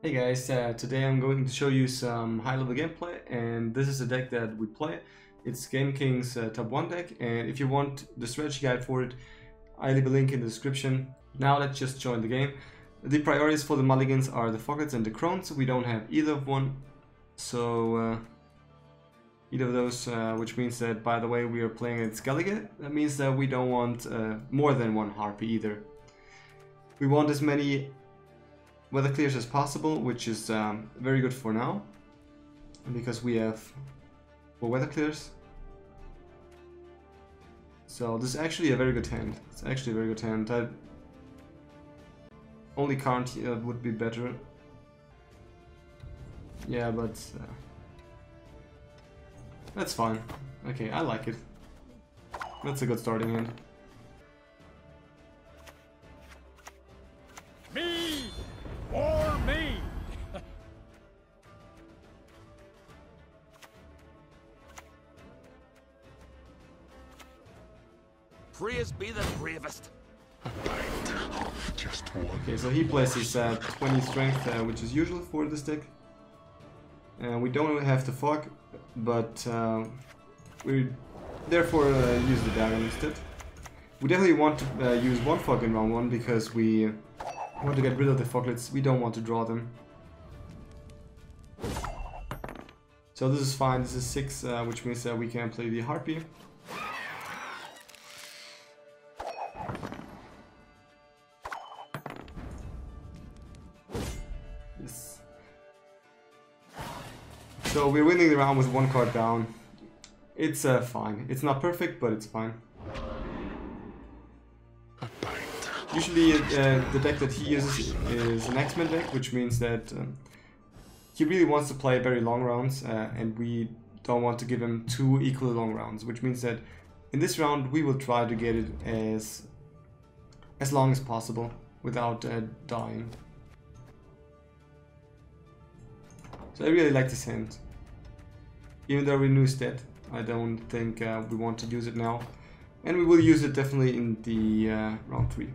Hey guys, today I'm going to show you some high-level gameplay, and this is a deck that we play. It's GameKing's top 1 deck, and if you want the strategy guide for it, I'll leave a link in the description. Now let's just join the game. The priorities for the mulligans are the Foglets and the Crones. We don't have either of one, so either of those, which means that, by the way, we are playing at Skellige. That means that we don't want more than one Harpy either. We want as many weather clears as possible, which is very good for now, because we have 4 weather clears. So this is actually a very good hand. It's actually a very good hand. Only Current would be better. Yeah, but that's fine. Okay, I like it. That's a good starting hand. Me or me. Praise be the bravest. Just one. Okay, so he places 20 strength, which is usual for this deck. We don't have the fog, but we therefore use the dagger instead. We definitely want to use one fog in round 1 because we want to get rid of the foglets. We don't want to draw them. So this is fine. This is 6, which means that we can play the Harpy. Yes. So we're winning the round with 1 card down. It's fine. It's not perfect, but it's fine. Usually the deck that he uses is an X-Men deck, which means that he really wants to play very long rounds, and we don't want to give him 2 equally long rounds, which means that in this round we will try to get it as long as possible without dying. So I really like this hand. Even though we knew it's dead, I don't think we want to use it now, and we will use it definitely in the round 3.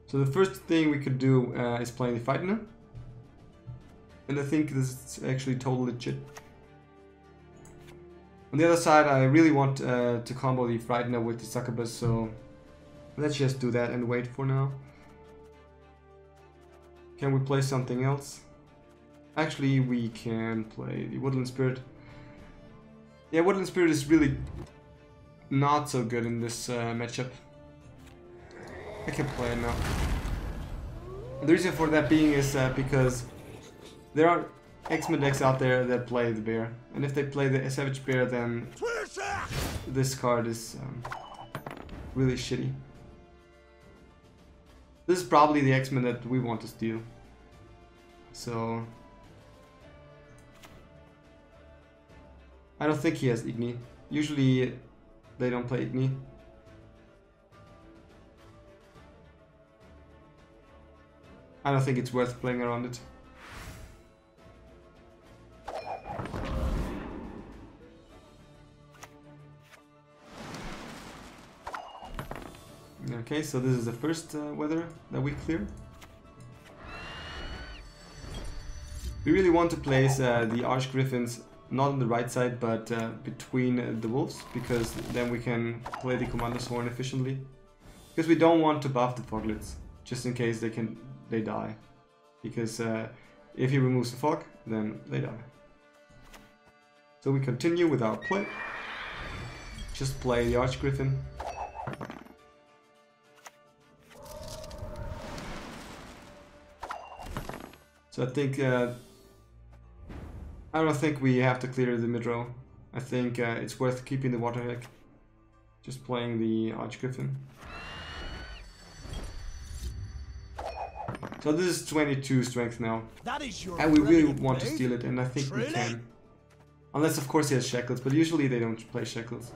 So the first thing we could do is play the Frightener, and I think this is actually totally legit. On the other side, I really want to combo the Frightener with the Succubus, so let's just do that and wait for now. Can we play something else? Actually, we can play the Woodland Spirit. Yeah, Woodland Spirit is really not so good in this matchup. I can play it now. The reason for that being is because there are X-Men decks out there that play the bear, and if they play the Savage Bear, then this card is really shitty. This is probably the X-Men that we want to steal. So I don't think he has Igni. Usually they don't play Igni. I don't think it's worth playing around it. Okay, so this is the first weather that we clear. We really want to place the Archgriffins not on the right side, but between the wolves, because then we can play the Commander's Horn efficiently. Because we don't want to buff the Foglets, just in case they die. Because if he removes the fog, then they die. So we continue with our play. Just play the Archgriffin. So I think I don't think we have to clear the mid row. I think it's worth keeping the water heck. Just playing the Archgriffin. So this is 22 strength now. And we really want to steal it, and I think we can. Unless of course he has shackles, but usually they don't play shackles.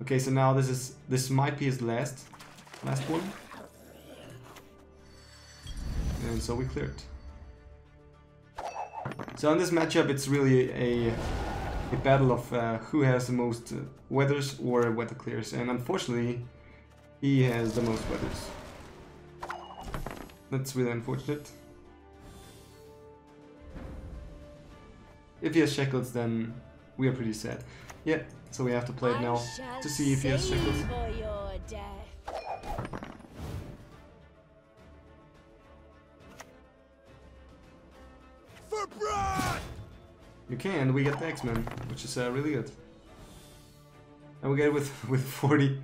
Okay, so now this might be his last one. And so we cleared. So in this matchup it's really a a battle of who has the most weathers or weather clears, and unfortunately he has the most weathers. That's really unfortunate. If he has shackles, then we are pretty sad. Yeah, so we have to play it now to see if he has shackles. For blood! You can, we get the X-Men, which is really good. And we get it with 40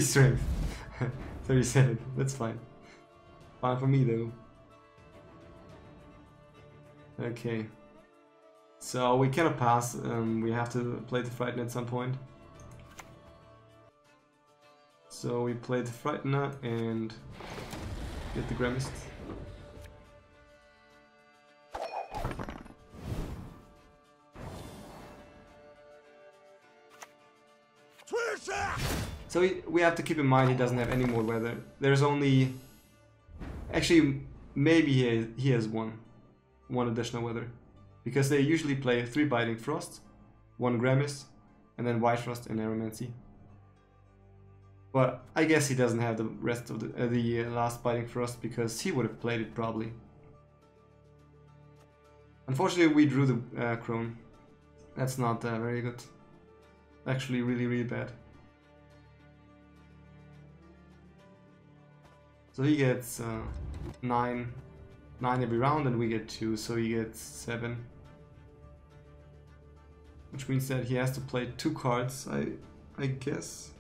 strength. 37, that's fine. Fine for me though. Okay. So we cannot pass, we have to play the Frightener at some point. So we play the Frightener and get the Grimmest. So we have to keep in mind he doesn't have any more weather. There's only... Actually, maybe he has one additional weather. Because they usually play 3 Biting Frost, 1 Gramis, and then White Frost and Aeromancy. But I guess he doesn't have the rest of the last Biting Frost because he would have played it probably. Unfortunately, we drew the Crone. That's not very good. Actually, really bad. So he gets 9 every round, and we get 2, so he gets 7. Which means that he has to play 2 cards, I guess.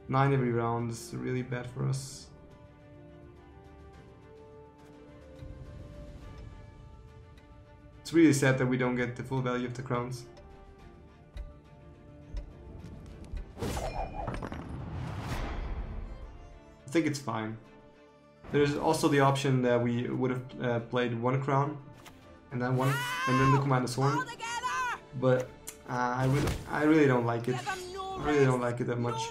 9 every round is really bad for us. It's really sad that we don't get the full value of the crowns. I think it's fine. There's also the option that we would have played 1 crown and then the Commander's Horn, but I really don't like it. I really don't like it that much.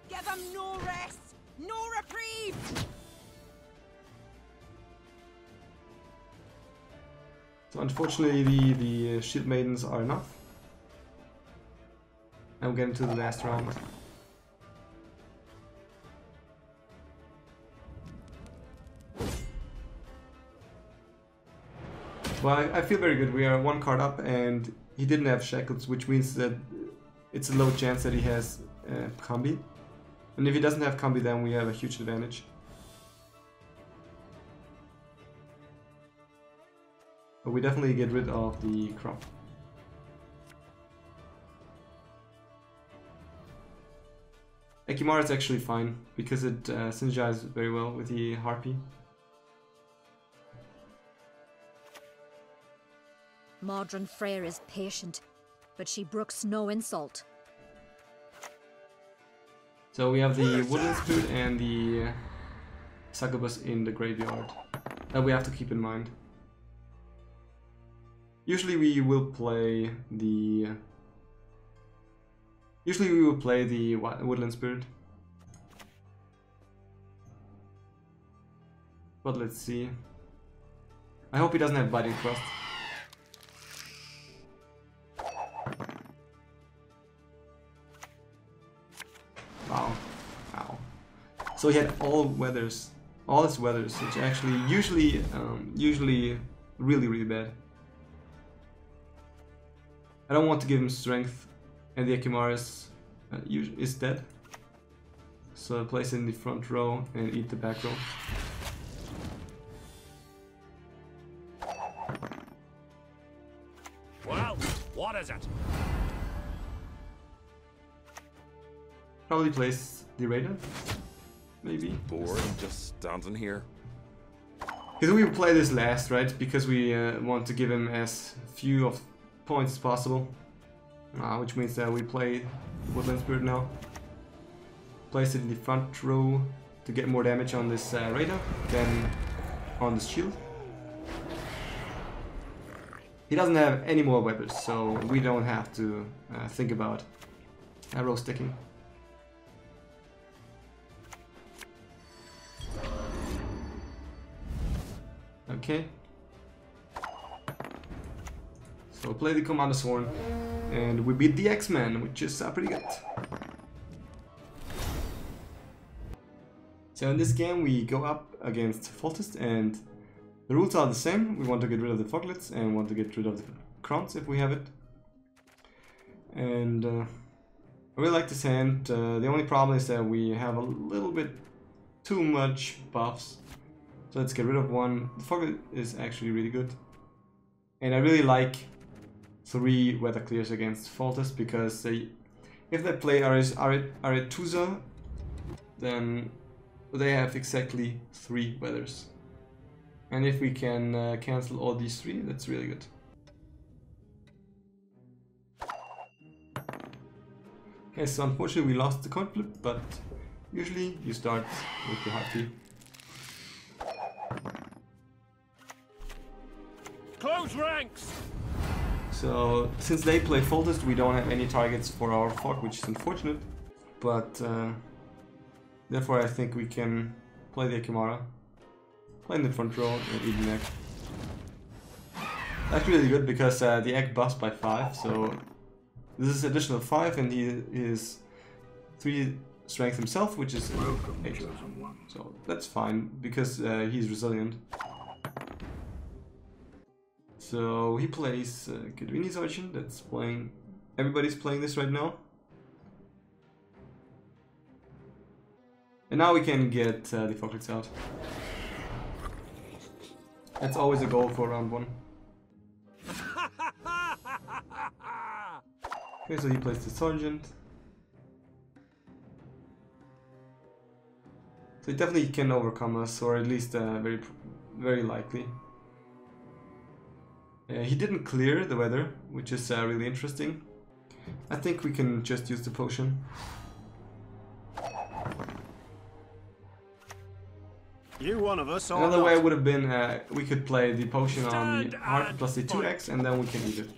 Give them no rest, no reprieve. So unfortunately, the Shield Maidens are enough. And we'll get into the last round. Well, I feel very good. We are 1 card up, and he didn't have shackles, which means that it's a low chance that he has combi. And if he doesn't have combi, then we have a huge advantage. But we definitely get rid of the crop. Ekimara is actually fine, because it synergizes very well with the Harpy. Modron Freyr is patient, but she brooks no insult. So we have the Woodland Spirit and the Succubus in the graveyard. That we have to keep in mind. Usually we will play the... Woodland Spirit. But let's see. I hope he doesn't have Biting Frost. Wow. Wow. So he had all weathers. All his weathers, which actually usually really bad. I don't want to give him strength, and the Ekimaris is dead. So I place it in the front row and eat the back row. Well, what is it? Probably place the Raider, maybe. Bored just standing here. Because we will play this last, right? Because we want to give him as few of points as possible. Which means that we play the Woodland Spirit now. Place it in the front row to get more damage on this Raider than on the shield. He doesn't have any more weapons, so we don't have to think about row sticking. Okay. So play the Commander's Horn, and we beat the X-Men, which is pretty good. So in this game we go up against Foltest, and the rules are the same. We want to get rid of the Foglets and want to get rid of the Crowns if we have it. And I really like this hand. The only problem is that we have a little bit too much buffs. So let's get rid of one. The Foglet is actually really good. And I really like 3 weather clears against Foltest, because if they play Aretusa, then they have exactly 3 weathers. And if we can cancel all these 3, that's really good. Okay, so unfortunately we lost the coin flip, but usually you start with the hard T. Close ranks! So, since they play Foltest, we don't have any targets for our Fog, which is unfortunate. But, therefore I think we can play the Akimara, play in the front row, and eat an egg. That's really good, because the egg buffs by 5, so this is additional 5, and he is 3 strength himself, which is 8. So that's fine, because he's resilient. So he plays Kadwini's Origin, that's playing... Everybody's playing this right now. And now we can get the Foglets out. That's always a goal for round 1. Okay, so he plays the Sergeant. So he definitely can overcome us, or at least very likely. He didn't clear the weather, which is really interesting. I think we can just use the potion. You one of us. Another way would have been we could play the potion on the heart plus the 2x, and then we can eat it.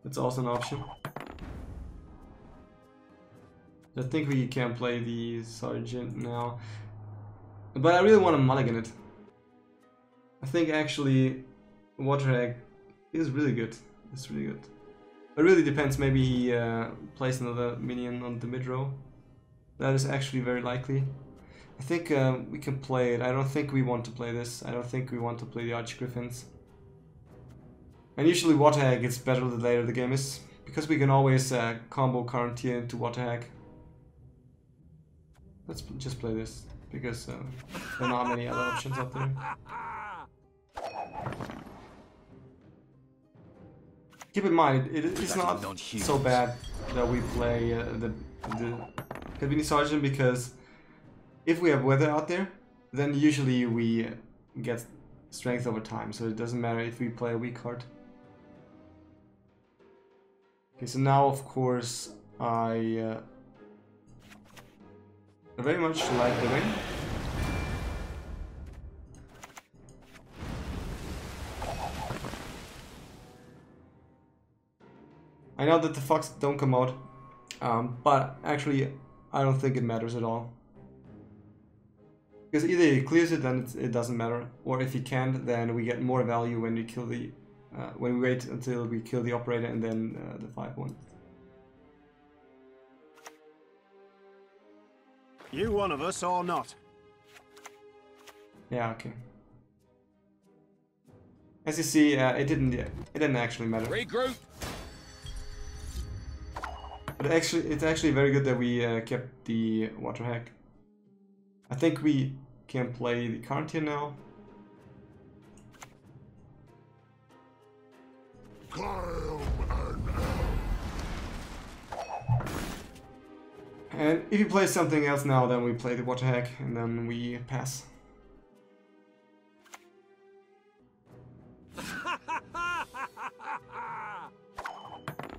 That's also an option. I think we can play the Sergeant now, but I really want to mulligan it. I think actually Water Egg is really good. It's really good. It really depends. Maybe he plays another minion on the mid row. That is actually very likely. I think we can play it. I don't think we want to play this. I don't think we want to play the Archgriffins. And usually Water Egg gets better the later the game is, because we can always combo Quarantine into Water Egg. Let's just play this, because there are not many other options out there. Keep in mind, it's not so bad that we play the Kadwini Sergeant, because if we have weather out there, then usually we get strength over time, so it doesn't matter if we play a weak card. Okay, so now of course I very much like the ring. I know that the fox don't come out, but actually I don't think it matters at all. Because either he clears it, then it doesn't matter, or if he can't, then we get more value when we kill the when we wait until we kill the operator and then the 5-1. You one of us or not? Yeah, okay. As you see, it didn't actually matter. Regroup. But it's actually very good that we kept the Water Hack. I think we can play the Quarantine now. And if he plays something else now, then we play the Water Hack and then we pass.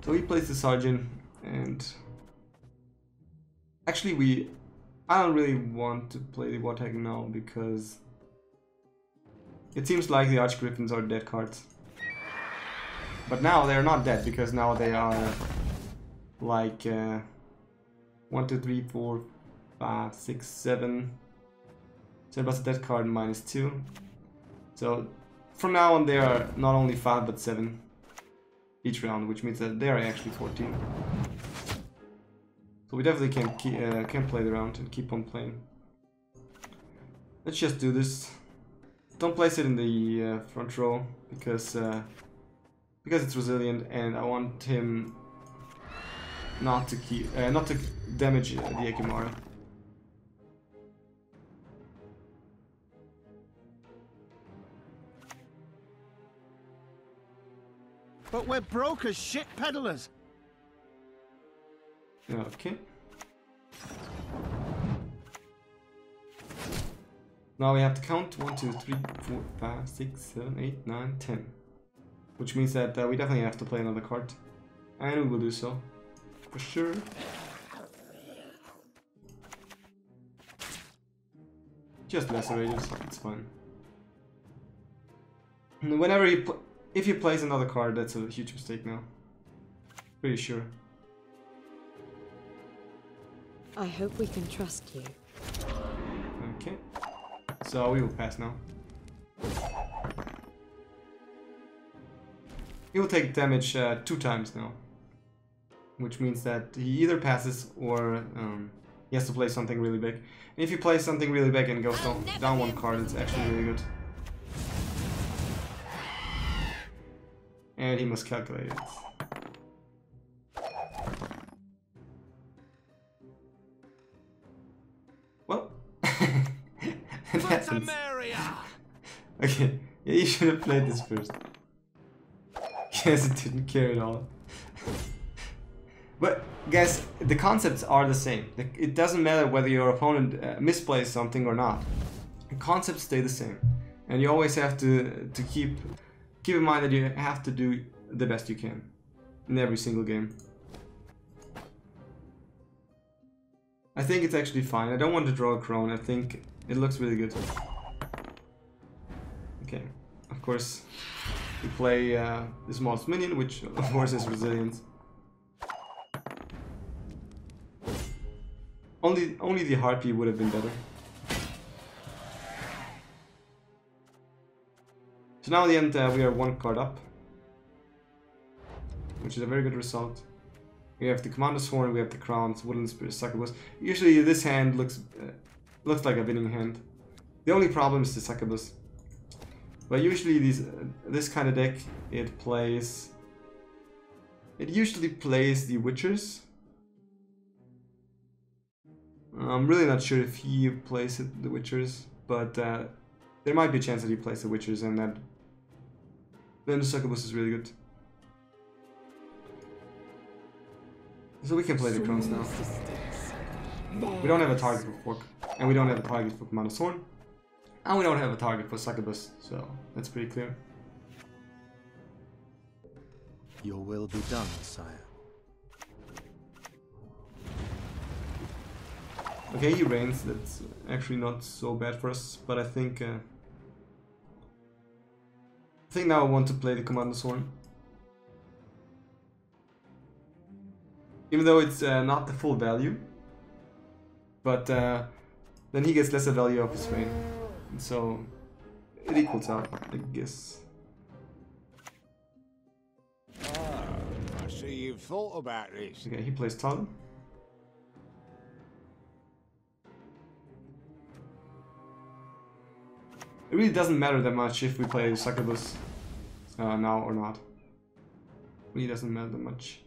So he plays the Sergeant, and actually I don't really want to play the Water Hack now, because it seems like the Archgriffins are dead cards. But now they're not dead, because now they are like 1, 2, 3, 4, 5, 6, 7. 7 plus a dead card minus 2. So from now on they are not only 5 but 7 each round, which means that they are actually 14. So we definitely can play the round and keep on playing. Let's just do this. Don't place it in the front row because it's resilient, and I want him not to damage the Ekimara. But we're broke as shit peddlers. Okay. Now we have to count 1, 2, 3, 4, 5, 6, 7, 8, 9, 10. Which means that we definitely have to play another card. And we will do so. For sure. Just lacerated, it's fine. And whenever if you place another card, that's a huge mistake now. Pretty sure. I hope we can trust you. Okay. So we will pass now. He will take damage 2 times now. Which means that he either passes or he has to play something really big. And if you play something really big and goes down 1 card, it's actually really good. And he must calculate it. Well, it happens. Okay, yeah, you should have played this first. Yes, it didn't care at all. But guys, the concepts are the same. It doesn't matter whether your opponent misplays something or not. The concepts stay the same, and you always have to keep in mind that you have to do the best you can in every single game. I think it's actually fine. I don't want to draw a crone. I think it looks really good. Okay, of course we play the smallest minion, which of course is resilience. Only the harpy would have been better. So now at the end we are 1 card up, which is a very good result. We have the Commander's Horn, we have the Crowns, Woodland Spirit, Succubus. Usually this hand looks like a winning hand. The only problem is the Succubus. But usually this kind of deck, it usually plays the Witchers. I'm really not sure if he plays the Witchers, but there might be a chance that he plays the Witchers, and then the Succubus is really good. So we can play the Crowns now. We don't have a target for Fork, and we don't have a target for Commander's Horn, and we don't have a target for Succubus, so that's pretty clear. Your will be done, sire. Okay, he reigns. That's actually not so bad for us, but I think now I want to play the Commander's Horn. Even though it's not the full value, but then he gets lesser value of his reign, so it equals out, I guess. I see you've thought about this. Okay, he plays Talon. It really doesn't matter that much if we play Succubus now or not. It really doesn't matter that much.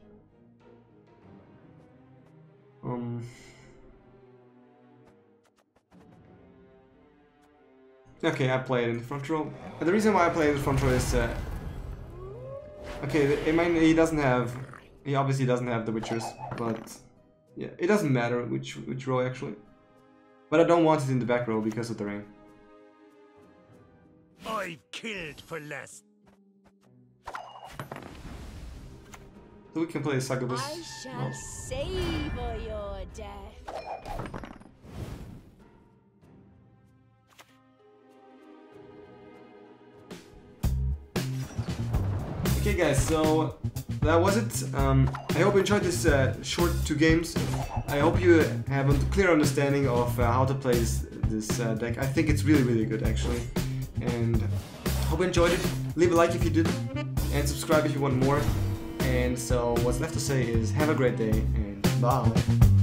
Okay, I play it in the front row. And the reason why I play in the front row is okay, he obviously doesn't have the Witchers, but yeah, it doesn't matter which row actually. But I don't want it in the back row because of the rain. I killed for less. So we can play Succubus. I shall savor your death. Okay guys, so that was it. I hope you enjoyed this short 2 games. I hope you have a clear understanding of how to play this deck. I think it's really good actually, and hope you enjoyed it. Leave a like if you did, and subscribe if you want more. And so what's left to say is have a great day and bye.